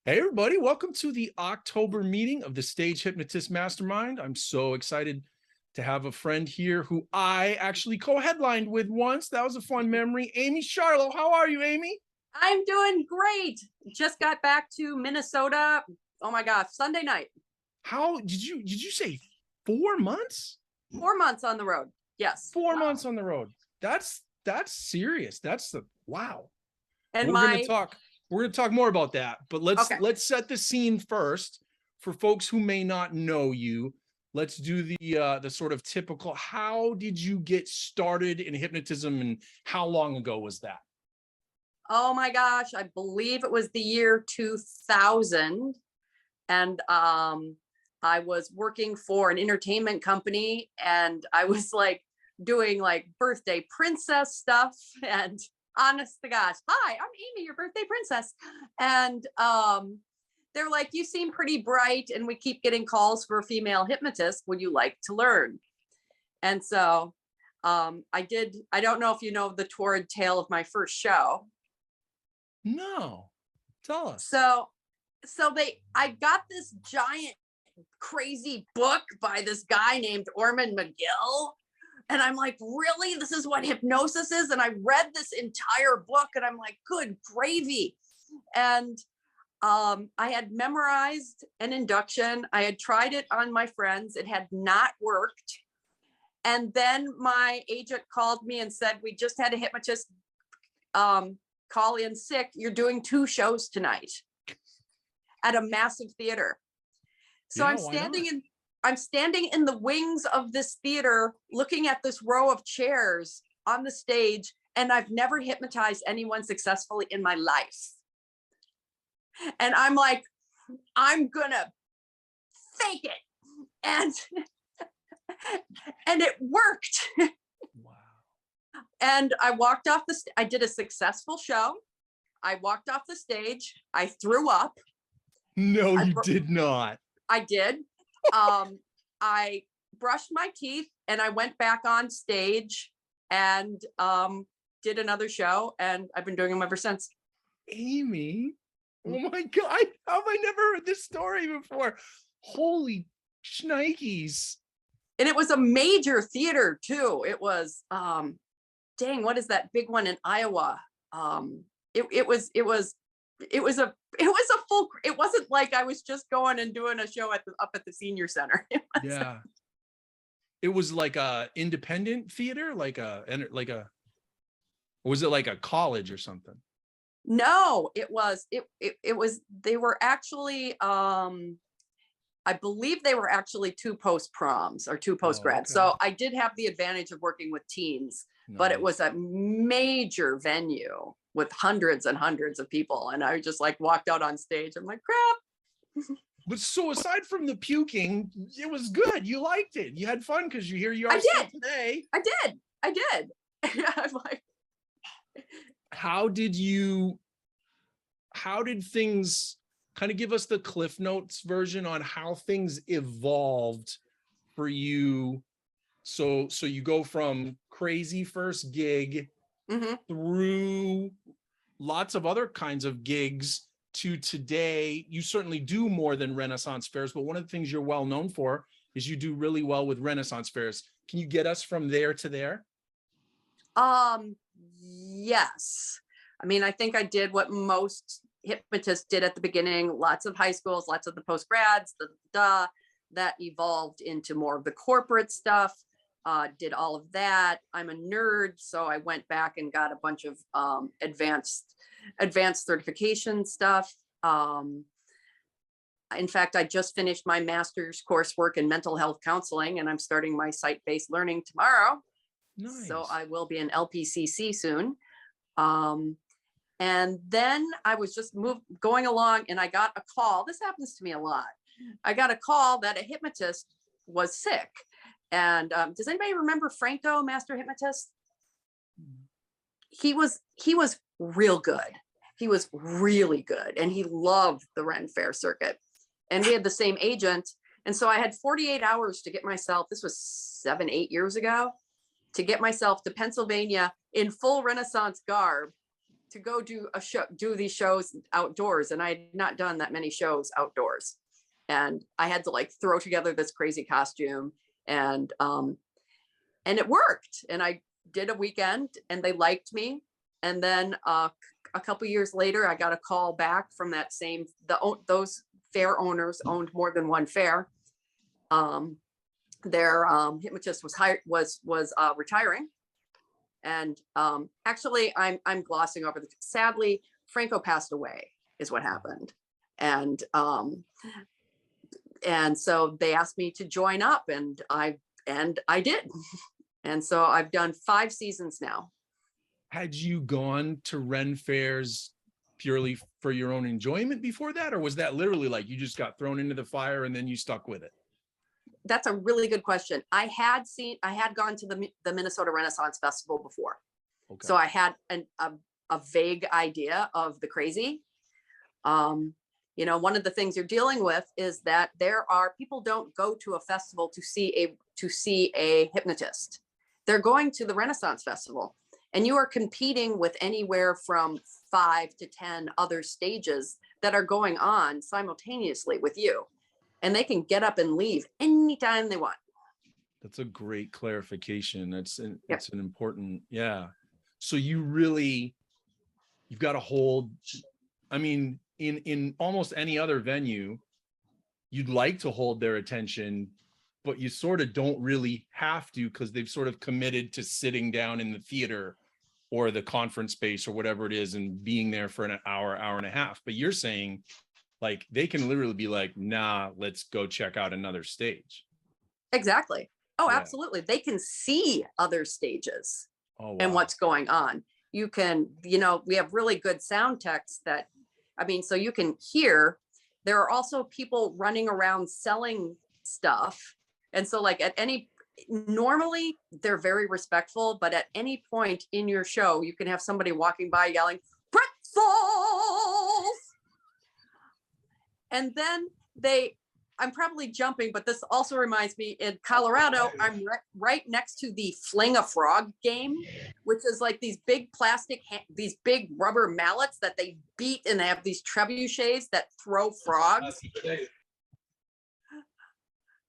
Hey, everybody, welcome to the October meeting of the Stage Hypnotist Mastermind. I'm so excited to have a friend here who I actually co-headlined with once. That was a fun memory. Amye Scharlau, how are you, Amye? I'm doing great. Just got back to Minnesota. Oh my gosh, Sunday night. How did you say 4 months? 4 months on the road. Yes. 4 months on the road. That's serious. That's the wow. And We're gonna talk more about that, but let's set the scene first for folks who may not know you. Let's do the sort of typical, how did you get started in hypnotism and how long ago was that? oh my gosh, I believe it was the year 2000. And I was working for an entertainment company, and I was like doing like birthday princess stuff. And honest to gosh, hi, I'm Amye, your birthday princess. And they're like, you seem pretty bright, and we keep getting calls for a female hypnotist. Would you like to learn? And so I did. I don't know if you know the torrid tale of my first show. No, tell us. I got this giant crazy book by this guy named Orman McGill. And I'm like, really? This is what hypnosis is? And I read this entire book and I'm like, good gravy. And I had memorized an induction. I had tried it on my friends. It had not worked. And then my agent called me and said, we just had a hypnotist call in sick. You're doing 2 shows tonight at a massive theater. So Yeah, I'm standing in the wings of this theater, looking at this row of chairs on the stage, and I've never hypnotized anyone successfully in my life. And I'm like, I'm gonna fake it. And and it worked. Wow. And I walked off I did a successful show. I walked off the stage. I threw up. No, you did not. I did. I brushed my teeth and I went back on stage and did another show, and I've been doing them ever since. Amye, oh my God, how have I never heard this story before? Holy shnikes. And it was a major theater too. It was, dang, what is that big one in Iowa? It was a full, it wasn't like I was just going and doing a show up at the senior center. Yeah. It was like a independent theater, or was it like a college or something? No, it was, they were actually, I believe they were actually 2 post proms or 2 post grads. Okay. So I did have the advantage of working with teens, but it was a major venue with hundreds and hundreds of people. And I just like walked out on stage. I'm like, crap. But so aside from the puking, it was good. You liked it. You had fun because you are I still did. today. I did. I'm like, How did things kind of give us the Cliff Notes version on how things evolved for you? So you go from crazy first gig through lots of other kinds of gigs to today. You certainly do more than Renaissance fairs, but one of the things you're well known for is you do really well with Renaissance fairs. Can you get us from there to there? Yes. I mean, I think I did what most hypnotists did at the beginning, lots of high schools, lots of the post grads, that evolved into more of the corporate stuff. Did all of that. I'm a nerd, so I went back and got a bunch of advanced certification stuff. In fact, I just finished my master's coursework in mental health counseling, and I'm starting my site-based learning tomorrow. Nice. So I will be an LPCC soon. And then I was just going along, and I got a call. This happens to me a lot. I got a call that a hypnotist was sick. And does anybody remember Franco, Master Hypnotist? He was real good. He was really good, and he loved the Ren Fair circuit. And we had the same agent. And so I had 48 hours to get myself, this was 7-8 years ago, to get myself to Pennsylvania in full Renaissance garb to go do these shows outdoors. And I had not done that many shows outdoors. And I had to like throw together this crazy costume, and it worked. And I did a weekend and they liked me. And then a couple years later, I got a call back from that same, those fair owners owned more than one fair. Their hypnotist was retiring. And actually I'm glossing over sadly, Franco passed away is what happened. And so they asked me to join up, and I did. And so I've done 5 seasons now. Had you gone to Ren fairs purely for your own enjoyment before that? Or was that literally like you just got thrown into the fire and then you stuck with it? That's a really good question. I had gone to the Minnesota Renaissance Festival before. Okay. So I had a vague idea of the crazy. You know, one of the things you're dealing with is that people don't go to a festival to see a hypnotist. They're going to the Renaissance Festival, and you are competing with anywhere from 5 to 10 other stages that are going on simultaneously with you. And they can get up and leave anytime they want. That's a great clarification. That's an important, yeah. So you've got to hold, I mean, in almost any other venue, you'd like to hold their attention, but you sort of don't really have to, because they've sort of committed to sitting down in the theater or the conference space or whatever it is and being there for an hour and a half. But you're saying, like, they can literally be like, nah, let's go check out another stage. Exactly. Oh, yeah. Absolutely. They can see other stages and what's going on. You can, we have really good sound techs so you can hear. There are also people running around selling stuff. And so like normally they're very respectful, but at any point in your show, you can have somebody walking by yelling, pretzels! And then I'm probably jumping, but this also reminds me, in Colorado, I'm right next to the Fling a Frog game, which is like these big these big rubber mallets that they beat, and they have these trebuchets that throw frogs.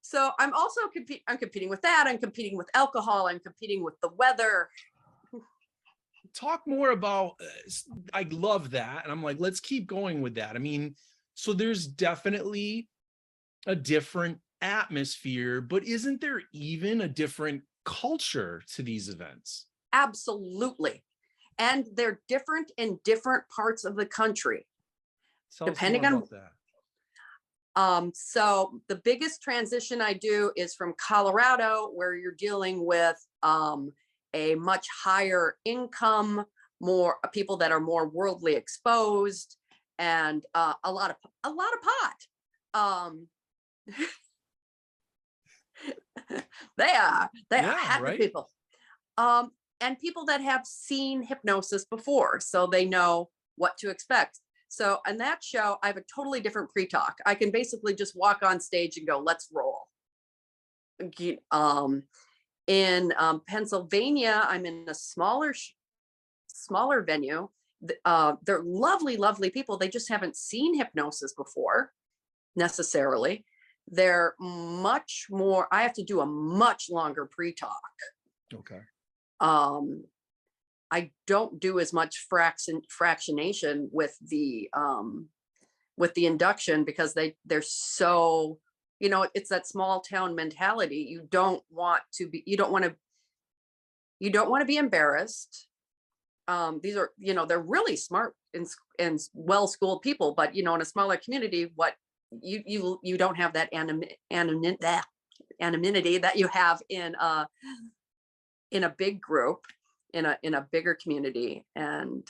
So I'm also competing with that. I'm competing with alcohol. I'm competing with the weather. Talk more about, I love that. And I'm like, let's keep going with that. I mean, so there's definitely a different atmosphere, but isn't there even a different culture to these events? Absolutely. And they're different in different parts of the country. Depending on that. So the biggest transition I do is from Colorado, where you're dealing with a much higher income, more people that are more worldly exposed, and a lot of pot. They are happy right? People. And people that have seen hypnosis before, so they know what to expect. So in that show, I have a totally different pre-talk. I can basically just walk on stage and go, let's roll. In Pennsylvania, I'm in a smaller venue. They're lovely, lovely people. They just haven't seen hypnosis before necessarily. They're much more, I have to do a much longer pre-talk. Okay. I don't do as much fractionation with the induction, because they're so, it's that small town mentality. You don't want to be embarrassed. These are, they're really smart and well-schooled people, but in a smaller community, what you don't have that anonymity that you have in a big group, in a bigger community. And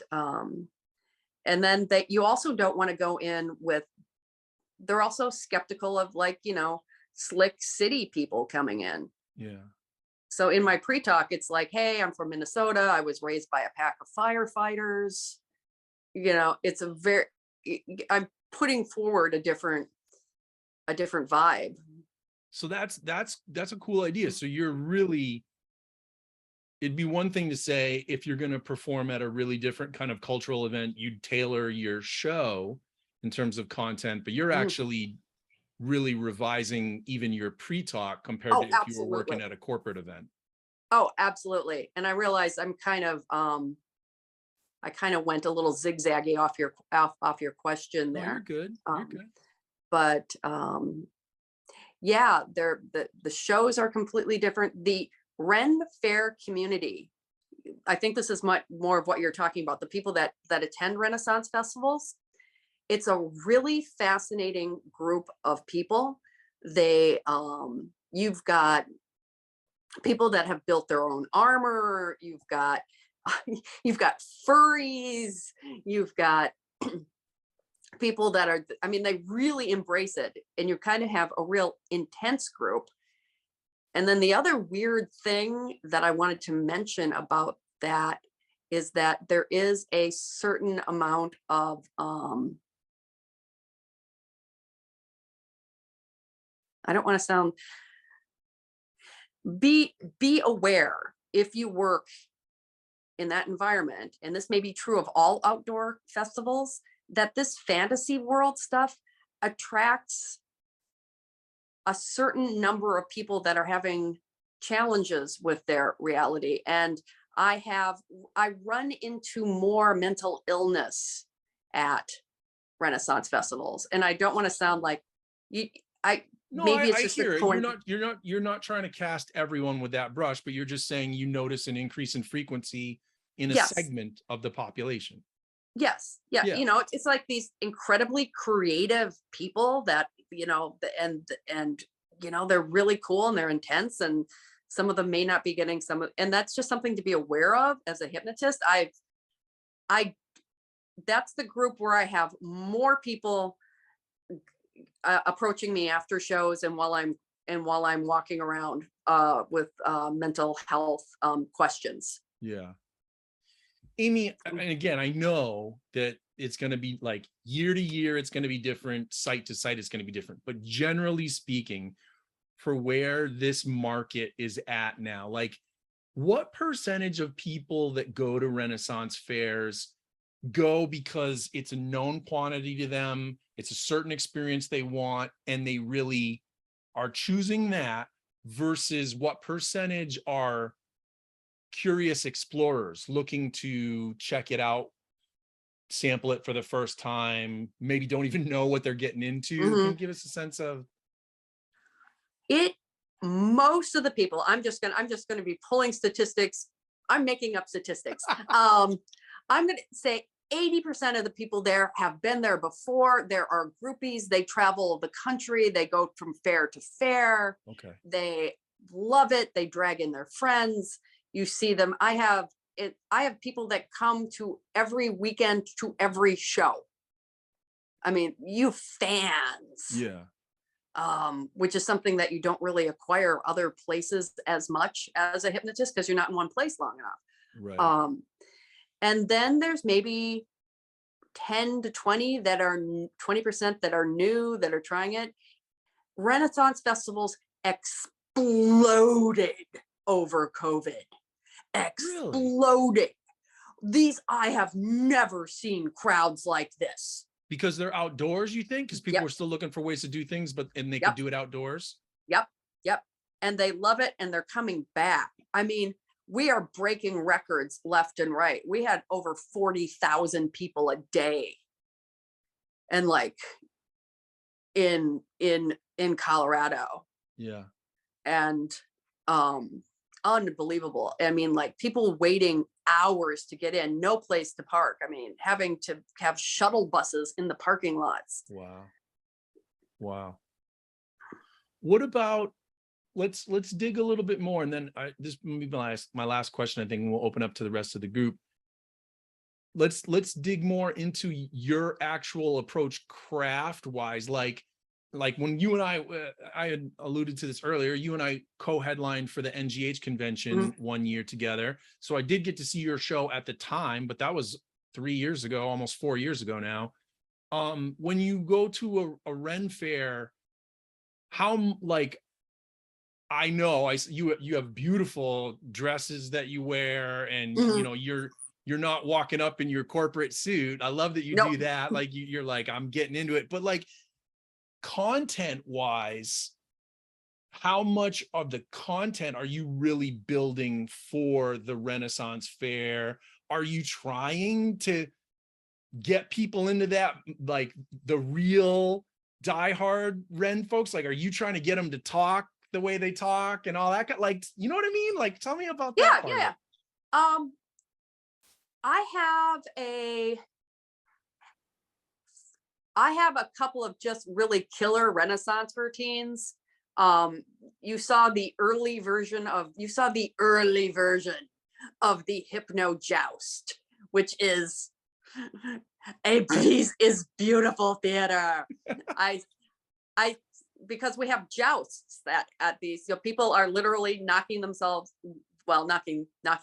then you also don't want to go in with, they're also skeptical of, like, slick city people coming in. Yeah. So in my pre-talk, it's like, hey, I'm from Minnesota. I was raised by a pack of firefighters. It's I'm putting forward a different vibe. So that's a cool idea. So you're really it'd be one thing to say, if you're going to perform at a really different kind of cultural event, you'd tailor your show in terms of content, but you're actually really revising even your pre-talk compared to if you were working at a corporate event. Oh, absolutely. And I realize I'm kind of, I kind of went a little zigzaggy off your question there. No, you're good. You're good. But yeah, the shows are completely different. The Ren Fair community, I think this is much more of what you're talking about. The people that attend Renaissance festivals, it's a really fascinating group of people. They, you've got people that have built their own armor. You've got furries. You've got people that are, I mean, they really embrace it, and you kind of have a real intense group. And then the other weird thing that I wanted to mention about that is that there is a certain amount of, I don't want to sound, be aware if you work in that environment, and this may be true of all outdoor festivals, that this fantasy world stuff attracts a certain number of people that are having challenges with their reality. And I run into more mental illness at Renaissance festivals. And I don't want to sound like maybe it's just hear it. You're not trying to cast everyone with that brush, but you're just saying you notice an increase in frequency in a segment of the population. Yes. Yeah. You know, it's like these incredibly creative people that, you know, and, you know, they're really cool and they're intense, and some of them may not be getting and that's just something to be aware of as a hypnotist. That's the group where I have more people approaching me after shows and while I'm walking around with mental health questions. Yeah. Amye, and again, I know that it's going to be like year to year, it's going to be different, site to site, it's going to be different. But generally speaking, for where this market is at now, like what percentage of people that go to Renaissance fairs go because it's a known quantity to them, it's a certain experience they want, and they really are choosing that, versus what percentage are curious explorers looking to check it out, sample it for the first time, maybe don't even know what they're getting into? Can you give us a sense of it? Most of the people, I'm just going to be pulling statistics. I'm making up statistics. I'm going to say 80% of the people there have been there before. There are groupies. They travel the country. They go from fair to fair. Okay. They love it. They drag in their friends. You see them. I have people that come to every weekend to every show. I mean, you fans. Yeah. Which is something that you don't really acquire other places as much as a hypnotist, because you're not in one place long enough. Right. And then there's maybe 10 to 20 that are 20% that are new, that are trying it. Renaissance festivals exploded over COVID. Exploding. Really? I have never seen crowds like this. Because they're outdoors, you think? Because people are still looking for ways to do things, and they could do it outdoors. Yep. And they love it, and they're coming back. I mean, we are breaking records left and right. We had over 40,000 people a day, and like in Colorado. Yeah. And unbelievable. I mean, like people waiting hours to get in, no place to park. I mean, having to have shuttle buses in the parking lots. Wow. What about, let's dig a little bit more, and then this will be my last question, I think, and we'll open up to the rest of the group. Let's dig more into your actual approach craft wise, like when you and I had alluded to this earlier, you and I co-headlined for the NGH convention one year together. So I did get to see your show at the time, but that was 3 years ago, almost 4 years ago now. When you go to a Ren fair, how I know you have beautiful dresses that you wear, and you know, you're not walking up in your corporate suit. I love that you Nope. do that. Like you're like, I'm getting into it. But like content wise, how much of the content are you really building for the Renaissance Fair? Are you trying to get people into that, like the real diehard Ren folks? Like, are you trying to get them to talk the way they talk and all that? Like, you know what I mean? Like, tell me about that part of it. I have a couple of just really killer Renaissance routines. You saw the early version of the Hypno Joust, which is a piece is beautiful theater. I because we have jousts that at these, you know, people are literally knocking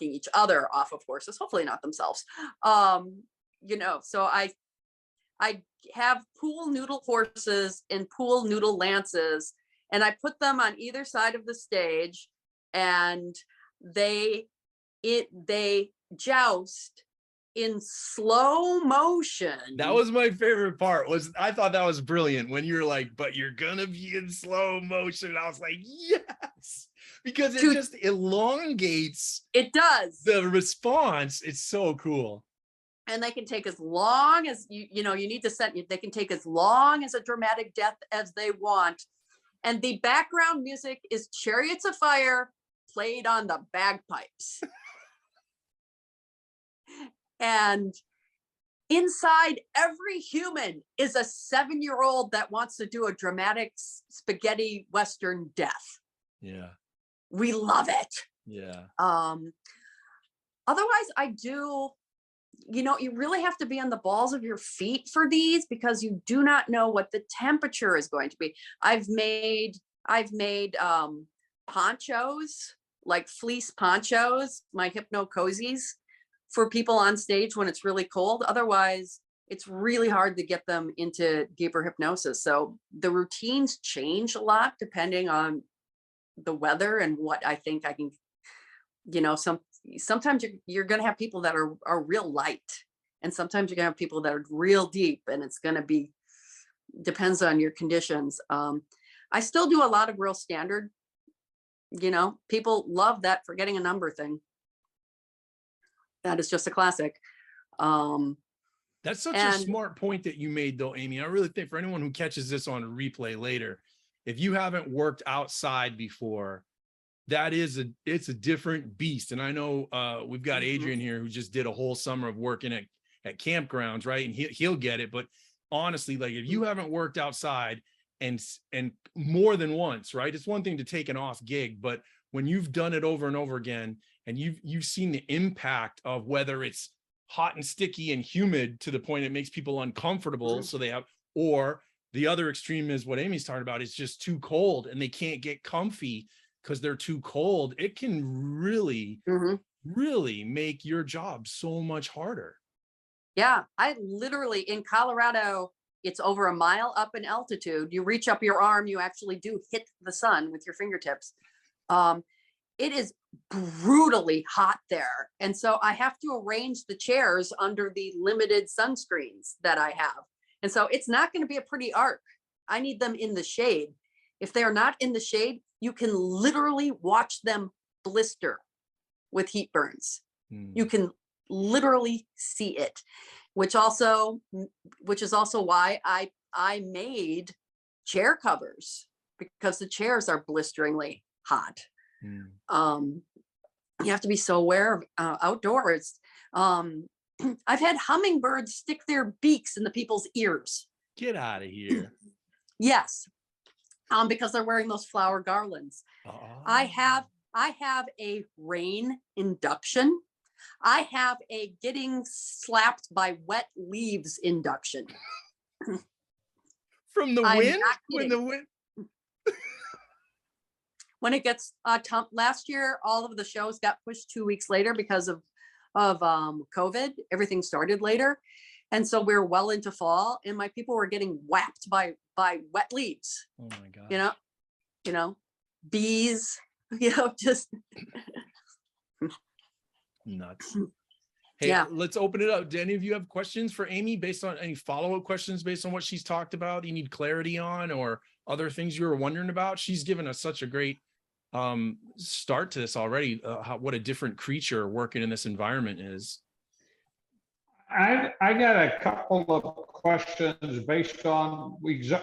each other off of horses, hopefully not themselves. You know, so I have pool noodle horses and pool noodle lances, and I put them on either side of the stage, and they joust in slow motion. That was my favorite part. I thought that was brilliant when you're like, but you're gonna be in slow motion. I was like, yes, because it just elongates. It does. The response. It's so cool. And they can take as long as you know, you need to set, they can take as long as a dramatic death as they want. And the background music is Chariots of Fire played on the bagpipes. And inside every human is a 7-year-old that wants to do a dramatic spaghetti Western death. Yeah. We love it. Yeah. Otherwise, I do, you know, you really have to be on the balls of your feet for these, because you do not know what the temperature is going to be. I've made ponchos, like fleece ponchos, my hypno cozies, for people on stage when it's really cold. Otherwise, it's really hard to get them into deeper hypnosis. So the routines change a lot depending on the weather and what I think I can, you know, sometimes you're going to have people that are real light, and sometimes you're going to have people that are real deep, and it's going to be, depends on your conditions. I still do a lot of real standard, you know, people love that forgetting a number thing. That is just a classic. That's such a smart point that you made though, Amye. I really think for anyone who catches this on a replay later, if you haven't worked outside before, it's a different beast. And I know we've got Adrian here who just did a whole summer of working at campgrounds, right? And he'll get it. But honestly, like if you haven't worked outside and more than once, right? It's one thing to take an off gig, but when you've done it over and over again, and you've seen the impact of whether it's hot and sticky and humid to the point it makes people uncomfortable, so they have, or the other extreme is what Amy's talking about, it's just too cold and they can't get comfy because they're too cold. It can really, really make your job so much harder. Yeah, I literally, in Colorado, it's over a mile up in altitude. You reach up your arm, you actually do hit the sun with your fingertips. It is brutally hot there. And so I have to arrange the chairs under the limited sunscreens that I have. And so it's not going to be a pretty arc. I need them in the shade. If they're not in the shade, you can literally watch them blister with heat burns. You can literally see it, which is also why I made chair covers, because the chairs are blisteringly hot. You have to be so aware of outdoors. I've had hummingbirds stick their beaks in the people's ears. Get out of here. Yes, because they're wearing those flower garlands. I have a rain induction. I have a getting slapped by wet leaves induction. From the wind? When the wind. When it gets last year, all of the shows got pushed 2 weeks later because of COVID. Everything started later, and so we're well into fall, and my people were getting whacked by wet leaves. Oh my god! You know. bees, just Nuts. Hey, yeah. let's open it up. Do any of you have questions for Amye based on any follow-up questions based on what she's talked about? You need clarity on, or other things you were wondering about? She's given us such a great start to this already. What a different creature working in this environment is. I got a couple of questions based on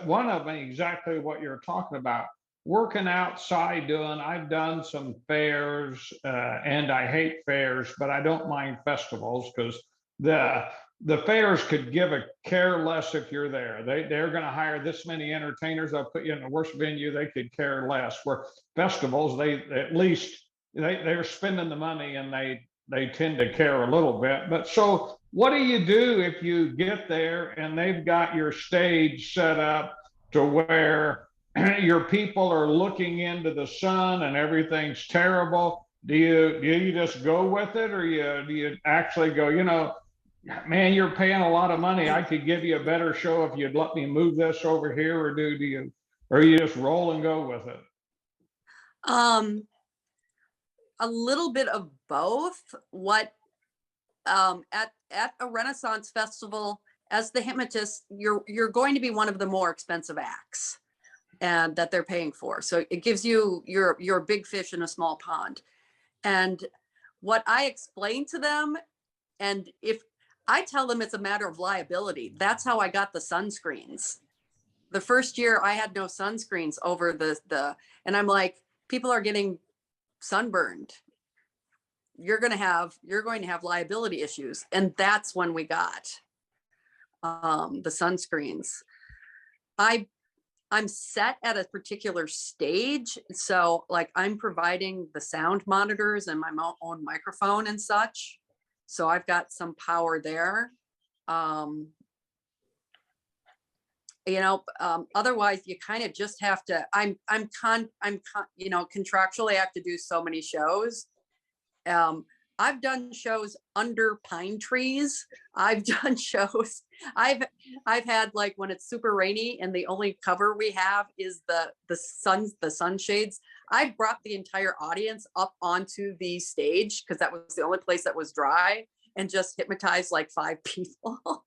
one of them exactly what you're talking about. Working outside I've done some fairs, and I hate fairs, but I don't mind festivals because the fairs could give a care less if you're there. They're going to hire this many entertainers. I'll put you in the worst venue. They could care less. Where festivals, they at least they're spending the money and they tend to care a little bit. But so what do you do if you get there and they've got your stage set up to where your people are looking into the sun and everything's terrible? Do you just go with it, or do you actually go, man, you're paying a lot of money. I could give you a better show if you'd let me move this over here, or you just roll and go with it? A little bit of both. What at a Renaissance festival, as the hypnotist, you're going to be one of the more expensive acts and that they're paying for. So it gives you your big fish in a small pond. And what I explain to them, and if I tell them it's a matter of liability, that's how I got the sunscreens. The first year I had no sunscreens over and I'm like, people are getting sunburned. You're going to have liability issues. And that's when we got the sunscreens. I'm set at a particular stage. So like I'm providing the sound monitors and my own microphone and such. So I've got some power there. Otherwise you kind of just have to, contractually I have to do so many shows. I've done shows under pine trees. I've done shows. I've had, like, when it's super rainy and the only cover we have is the sunshades. I brought the entire audience up onto the stage because that was the only place that was dry, and just hypnotized like 5 people.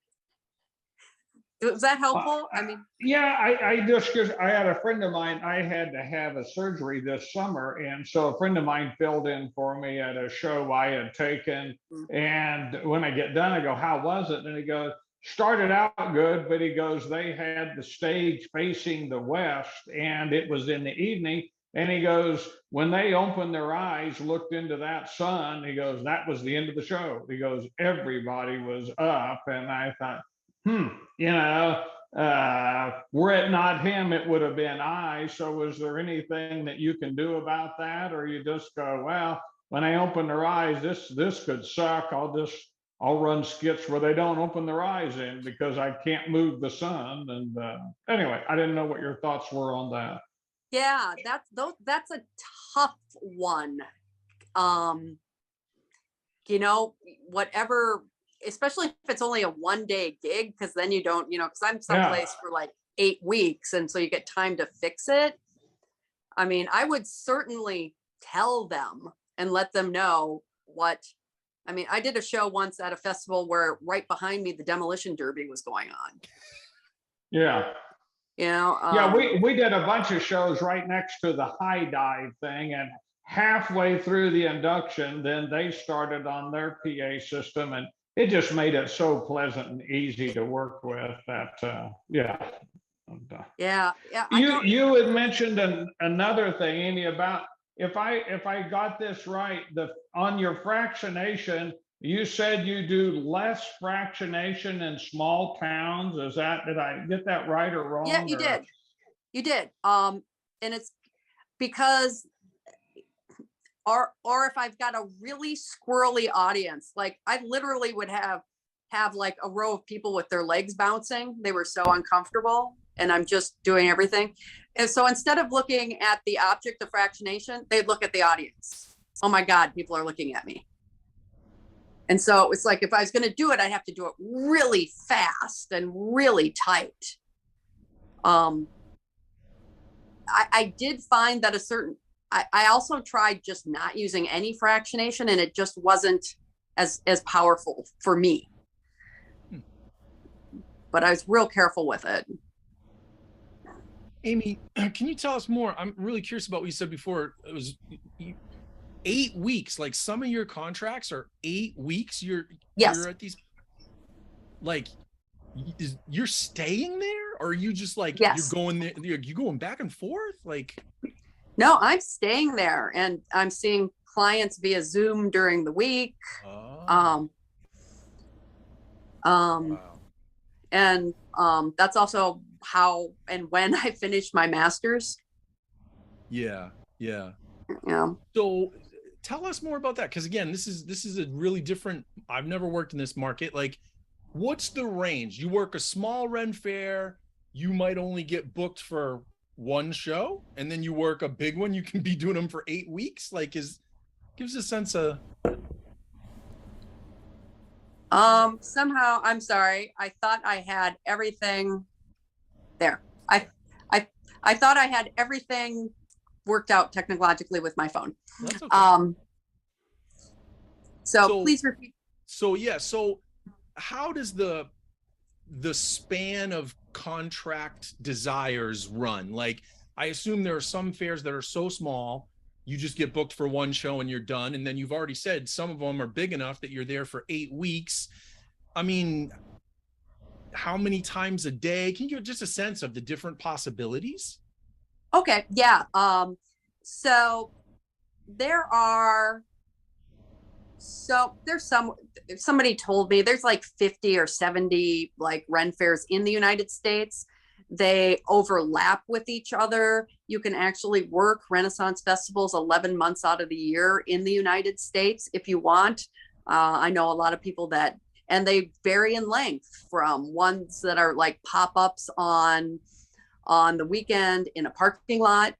Was that helpful? I mean, yeah, I just, because I had a friend of mine, I had to have a surgery this summer. And so a friend of mine filled in for me at a show I had taken. And when I get done, I go, how was it? And he goes, started out good, but he goes, they had the stage facing the west and it was in the evening. And he goes, when they opened their eyes, looked into that sun, he goes, that was the end of the show. He goes, everybody was up. And I thought, were it not him, it would have been I. So is there anything that you can do about that? Or you just go, well, when I open their eyes, this could suck. I'll run skits where they don't open their eyes in because I can't move the sun. And anyway, I didn't know what your thoughts were on that. Yeah, that's a tough one. Whatever, especially if it's only a 1-day gig, because then you don't, because I'm someplace for like 8 weeks, and so you get time to fix it. I mean, I would certainly tell them and let them know I did a show once at a festival where right behind me the demolition derby was going on. Yeah. Yeah, we did a bunch of shows right next to the high dive thing, and halfway through the induction, then they started on their PA system, and it just made it so pleasant and easy to work with that. Yeah. You had mentioned another thing, Amy, about if I got this right, on your fractionation, you said you do less fractionation in small towns. Did I get that right or wrong? Yeah, you did. And it's because, or if I've got a really squirrely audience, like I literally would have like a row of people with their legs bouncing. They were so uncomfortable, and I'm just doing everything. And so instead of looking at the object of fractionation, they'd look at the audience. Oh my God, people are looking at me. And so it's like, if I was going to do it, I'd have to do it really fast and really tight. I did find that I also tried just not using any fractionation, and it just wasn't as powerful for me. But I was real careful with it. Amy, can you tell us more? I'm really curious about what you said before. It was 8 weeks. Like some of your contracts are 8 weeks. You're at these, like, you're staying there, or are you just like, Yes. you're going there, you going back and forth? Like, no, I'm staying there, and I'm seeing clients via Zoom during the week. wow. And that's also how and when I finished my master's. Yeah. Yeah. So tell us more about that, because again, this is a really different, I've never worked in this market. Like, what's the range? You work a small Ren fair, you might only get booked for one show, and then you work a big one, you can be doing them for 8 weeks. Like, gives a sense of somehow, I'm sorry, I thought I had everything there. I thought I had everything worked out technologically with my phone. That's okay. So please repeat. So yeah, so how does the span of contract desires run? Like, I assume there are some fairs that are so small, you just get booked for one show and you're done. And then you've already said some of them are big enough that you're there for 8 weeks. I mean, how many times a day? Can you give just a sense of the different possibilities? Okay. Yeah. So there's somebody told me there's like 50 or 70 like Ren fairs in the United States. They overlap with each other. You can actually work Renaissance festivals 11 months out of the year in the United States if you want. I know a lot of people that, and they vary in length from ones that are like pop-ups on the weekend in a parking lot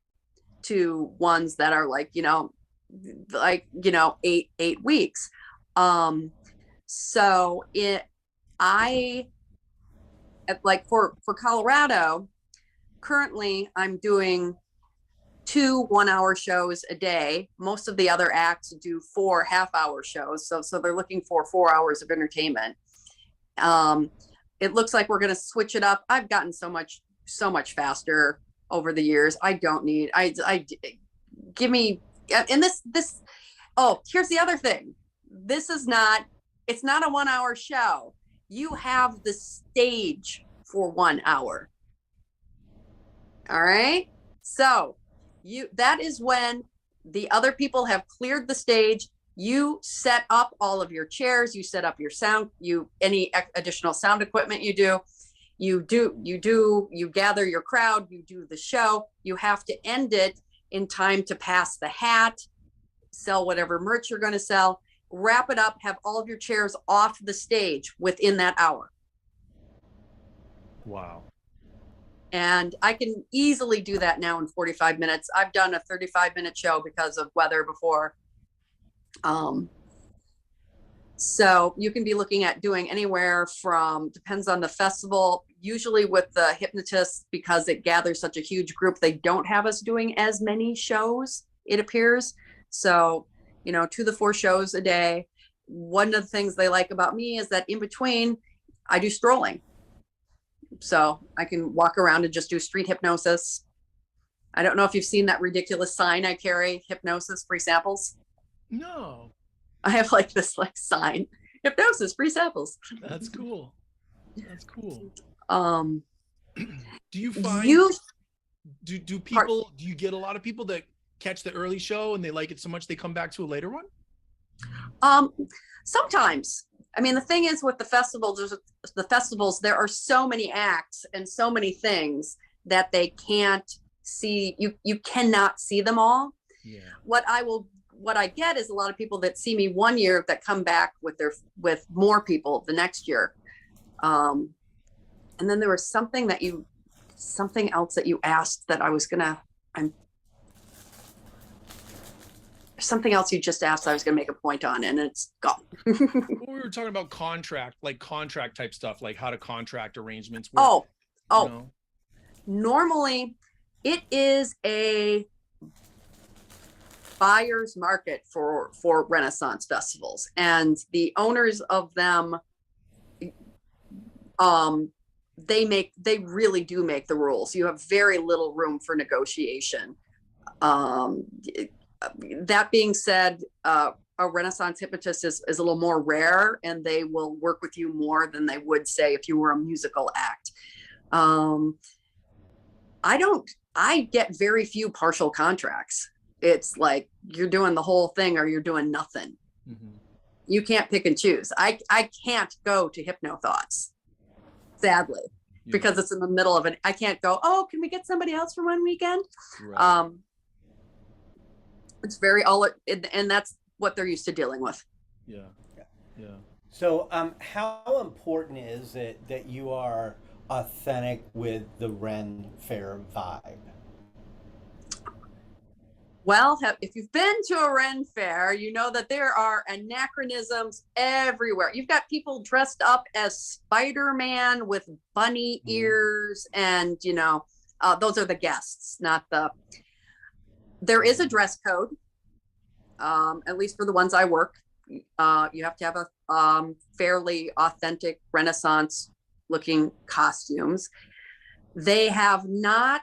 to ones that are like, 8 weeks. So for Colorado, currently I'm doing 2 1-hour shows a day. Most of the other acts do 4 half-hour shows. So they're looking for 4 hours of entertainment. It looks like we're going to switch it up. I've gotten so much faster over the years. I don't need, give me, and this, oh, here's the other thing. It's not a 1-hour show. You have the stage for 1 hour. All right. So that is when the other people have cleared the stage. You set up all of your chairs, you set up your sound, any additional sound equipment you gather your crowd, you do the show. You have to end it in time to pass the hat, sell whatever merch you're going to sell, wrap it up, have all of your chairs off the stage within that hour. Wow. And I can easily do that now in 45 minutes. I've done a 35-minute show because of weather before. So you can be looking at doing anywhere from, depends on the festival, usually with the Hypnotist, because it gathers such a huge group, they don't have us doing as many shows, it appears. So, 2 to 4 shows a day. One of the things they like about me is that in between, I do strolling. So I can walk around and just do street hypnosis. I don't know if you've seen that ridiculous sign I carry, hypnosis, free samples. No. I have like this sign, hypnosis, free samples. That's cool. That's cool. Do you find do you get a lot of people that catch the early show and they like it so much they come back to a later one? Sometimes. I mean, the thing is with the festivals, there are so many acts and so many things that they can't see. You cannot see them all. Yeah. What I get is a lot of people that see me one year that come back with more people the next year. And then there was something else that you asked that something else you just asked I was going to make a point on, and it's gone. We were talking about contract type stuff, like how to contract arrangements. Normally it is a buyer's market for Renaissance festivals, and the owners of them, they really do make the rules. You have very little room for negotiation. That being said, a Renaissance hypnotist is a little more rare, and they will work with you more than they would, say, if you were a musical act. I get very few partial contracts. It's like you're doing the whole thing or you're doing nothing. Mm-hmm. You can't pick and choose. I can't go to Hypnothoughts, sadly, because it's in the middle of it. I can't go, oh, can we get somebody else for one weekend? Right. It's very and that's what they're used to dealing with. Yeah. So how important is it that you are authentic with the Ren Fair vibe? Well, if you've been to a Ren Fair, you know that there are anachronisms everywhere. You've got people dressed up as Spider-Man with bunny ears, and those are the guests, not the. There is a dress code, at least for the ones I work. You have to have a fairly authentic Renaissance-looking costumes. They have not.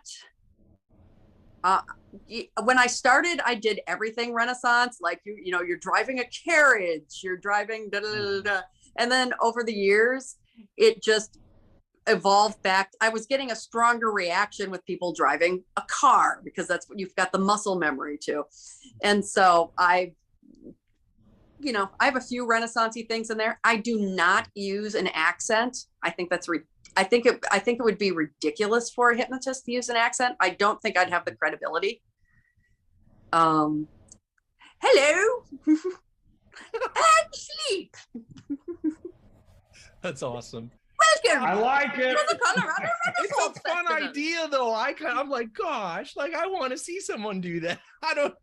When I started, I did everything Renaissance, like you're driving a carriage, you're driving da, da, da, da. And then over the years, it just evolved back. I was getting a stronger reaction with people driving a car, because that's what you've got the muscle memory to. And so I have a few Renaissance-y things in there. I do not use an accent. I think that's I think it would be ridiculous for a hypnotist to use an accent. I don't think I'd have the credibility. Hello. I'm asleep. That's awesome. Welcome. I like it. To the Colorado It's a Renaissance fun Festival. idea, though. I'm like, gosh, like I want to see someone do that. I don't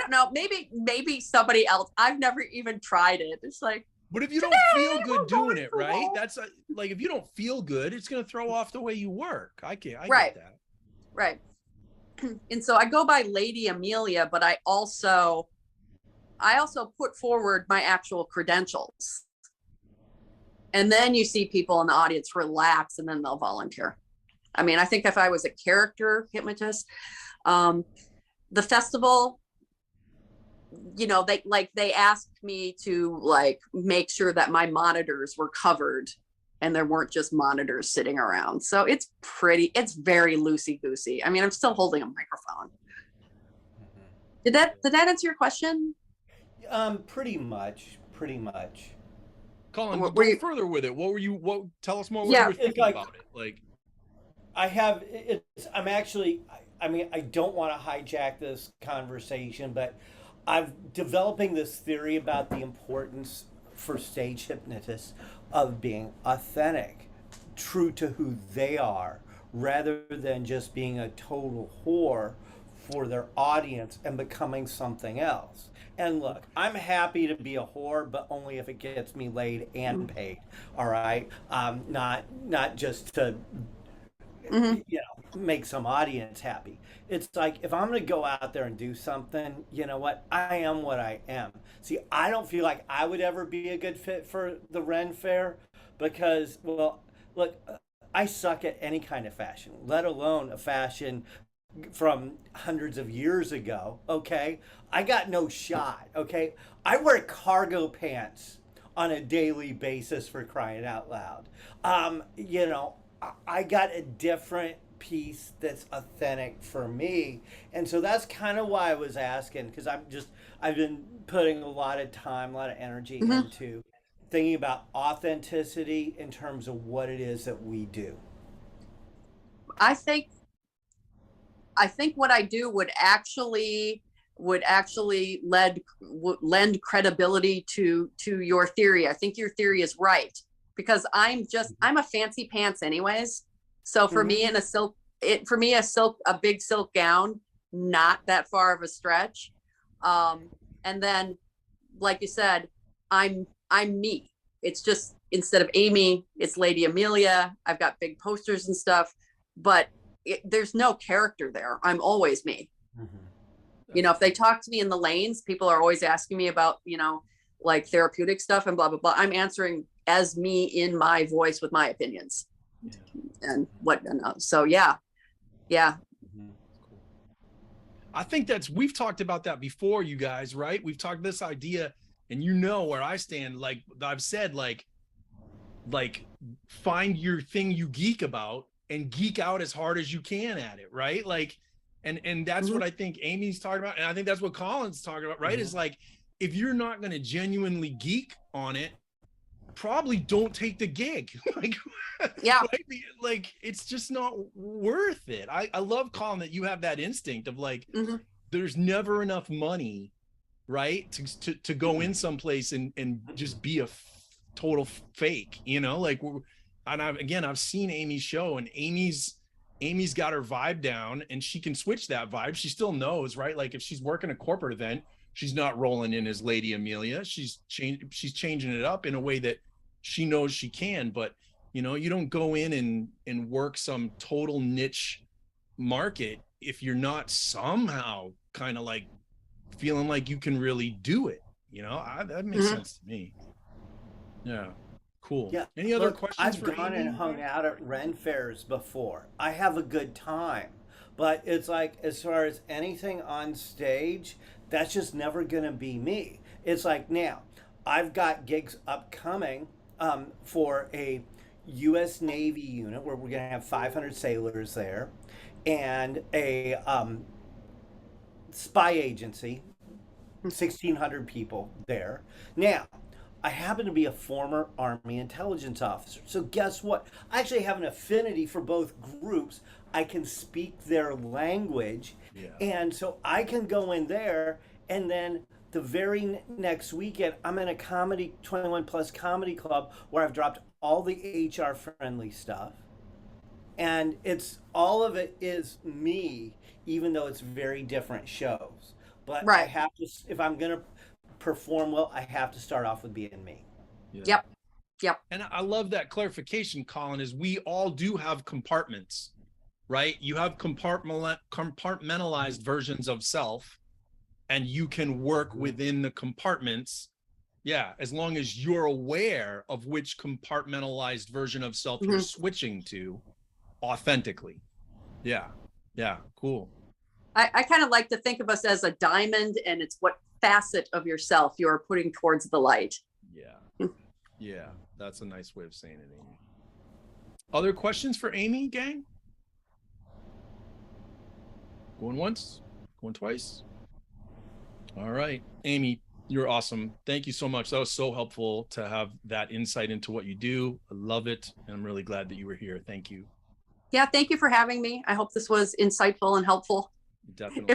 know. Maybe somebody else. I've never even tried it. It's like. But if you don't feel good doing it, right? That's like, if you don't feel good, it's going to throw off the way you work. I get that. Right. And so I go by Lady Amelia, but I also put forward my actual credentials. And then you see people in the audience relax, and then they'll volunteer. I mean, I think if I was a character hypnotist, the festival, they asked me to make sure that my monitors were covered and there weren't just monitors sitting around. So it's very loosey-goosey. I mean, I'm still holding a microphone. Did that answer your question? Pretty much. Colin, go further with it. Tell us more what you were thinking about it. I don't want to hijack this conversation, but I'm developing this theory about the importance for stage hypnotists of being authentic, true to who they are, rather than just being a total whore for their audience and becoming something else. And look, I'm happy to be a whore, but only if it gets me laid and paid. All right, not just to make some audience happy. It's like, if I'm going to go out there and do something, you know what? I am what I am. See, I don't feel like I would ever be a good fit for the Ren Fair because, well, look, I suck at any kind of fashion, let alone a fashion from hundreds of years ago, okay? I got no shot, okay? I wear cargo pants on a daily basis, for crying out loud. I got a different piece that's authentic for me, and so that's kind of why I was asking, because I've been putting a lot of time, a lot of energy into thinking about authenticity in terms of what it is that we do. I think what I do would actually lend credibility to your theory. I think your theory is right, because I'm a fancy pants anyways. So for me, a big silk gown, not that far of a stretch. And then, like you said, I'm me. It's just, instead of Amy, it's Lady Amelia. I've got big posters and stuff, but there's no character there. I'm always me. You know, if they talk to me in the lanes, people are always asking me about, like therapeutic stuff and blah, blah, blah. I'm answering as me in my voice with my opinions and whatnot. So yeah. I think we've talked about that before, you guys, right? We've talked this idea, and you know where I stand. Like I've said, like find your thing you geek about and geek out as hard as you can at it, right? Like, and that's what I think Amy's talking about, and I think that's what Colin's talking about, right? Is like, if you're not going to genuinely geek on it, probably don't take the gig. Like, yeah, right? Like it's just not worth it. I love, Colin, that you have that instinct of like, there's never enough money, right, to go in someplace and just be a total fake, like I've seen Amy's show, and Amy's got her vibe down, and she can switch that vibe. She still knows, right? Like if she's working a corporate event, she's not rolling in as Lady Amelia. She's changing it up in a way that she knows she can. But you don't go in and work some total niche market if you're not somehow kind of like feeling like you can really do it. That makes sense to me. Yeah. Cool. Yeah. Any other questions? I've gone and hung out at Ren fairs before. I have a good time, but it's like, as far as anything on stage, that's just never going to be me. It's like, now I've got gigs upcoming for a U.S. Navy unit where we're going to have 500 sailors there, and a spy agency, 1,600 people there. Now, I happen to be a former Army intelligence officer. So guess what? I actually have an affinity for both groups. I can speak their language. Yeah. And so I can go in there, and then the very next weekend, I'm in a 21 plus comedy club where I've dropped all the HR friendly stuff. And all of it is me, even though it's very different shows. But right. I have to, if I'm going to perform well, I have to start off with being me. Yeah. Yep. And I love that clarification, Colin, is we all do have compartments, right? You have compartmentalized versions of self, and you can work within the compartments. Yeah. As long as you're aware of which compartmentalized version of self you're switching to authentically. Yeah. Yeah. Cool. I kind of like to think of us as a diamond, and it's what facet of yourself you're putting towards the light. Yeah. Yeah. That's a nice way of saying it, Amy. Other questions for Amy, gang? Going once, going twice. All right, Amy, you're awesome. Thank you so much. That was so helpful to have that insight into what you do. I love it. And I'm really glad that you were here. Thank you. Yeah. Thank you for having me. I hope this was insightful and helpful. Definitely.